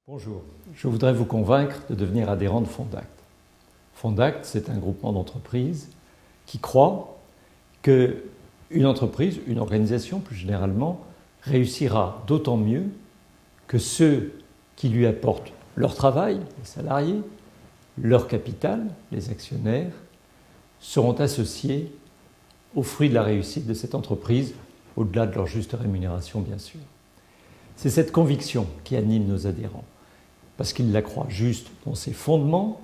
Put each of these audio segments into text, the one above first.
Bonjour, je voudrais vous convaincre de devenir adhérent de Fondact. Fondact, c'est un groupement d'entreprises qui croit qu'une entreprise, une organisation plus généralement, réussira d'autant mieux que ceux qui lui apportent leur travail, les salariés, leur capital, les actionnaires, seront associés aux fruits de la réussite de cette entreprise, au-delà de leur juste rémunération, bien sûr. C'est cette conviction qui anime nos adhérents, parce qu'ils la croient juste dans ses fondements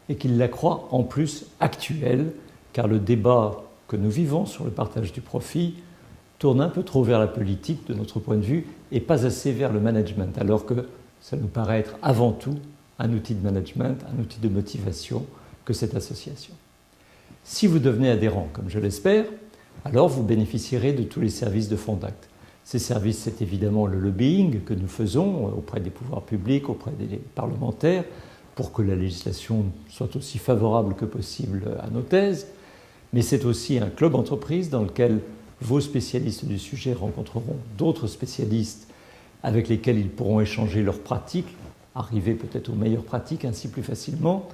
et qu'ils la croient en plus actuelle, car le débat que nous vivons sur le partage du profit tourne un peu trop vers la politique de notre point de vue et pas assez vers le management, alors que ça nous paraît être avant tout un outil de management, un outil de motivation que cette association. Si vous devenez adhérent, comme je l'espère, alors vous bénéficierez de tous les services de Fondact. Ces services, c'est évidemment le lobbying que nous faisons auprès des pouvoirs publics, auprès des parlementaires, pour que la législation soit aussi favorable que possible à nos thèses. Mais c'est aussi un club entreprise dans lequel vos spécialistes du sujet rencontreront d'autres spécialistes avec lesquels ils pourront échanger leurs pratiques, arriver peut-être aux meilleures pratiques ainsi plus facilement,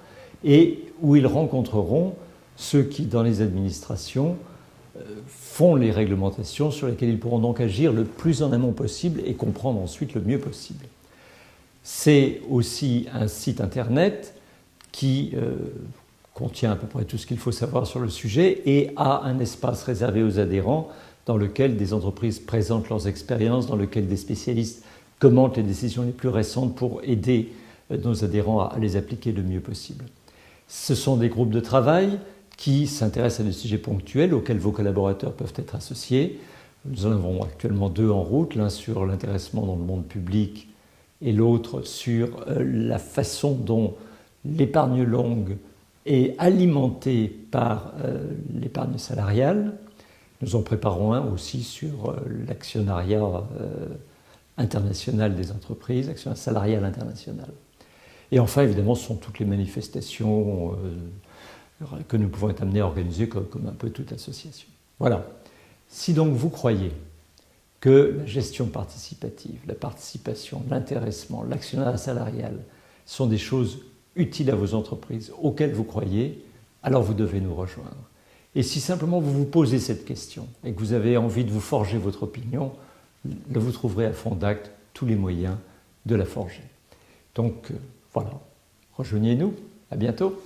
et où ils rencontreront ceux qui, dans les administrations, font les réglementations sur lesquelles ils pourront donc agir le plus en amont possible et comprendre ensuite le mieux possible. C'est aussi un site internet qui contient à peu près tout ce qu'il faut savoir sur le sujet et a un espace réservé aux adhérents dans lequel des entreprises présentent leurs expériences, dans lequel des spécialistes commentent les décisions les plus récentes pour aider nos adhérents à les appliquer le mieux possible. Ce sont des groupes de travail qui s'intéressent à des sujets ponctuels auxquels vos collaborateurs peuvent être associés. Nous en avons actuellement 2 en route, l'un sur l'intéressement dans le monde public et l'autre sur la façon dont l'épargne longue est alimentée par l'épargne salariale. Nous en préparons un aussi sur l'actionnariat international des entreprises, l'actionnariat salarial international. Et enfin, évidemment, ce sont toutes les manifestations que nous pouvons être amenés à organiser comme un peu toute association. Voilà. Si donc vous croyez que la gestion participative, la participation, l'intéressement, l'actionnariat salarial sont des choses utiles à vos entreprises, auxquelles vous croyez, alors vous devez nous rejoindre. Et si simplement vous vous posez cette question et que vous avez envie de vous forger votre opinion, vous trouverez à Fondact tous les moyens de la forger. Donc voilà, rejoignez-nous, à bientôt.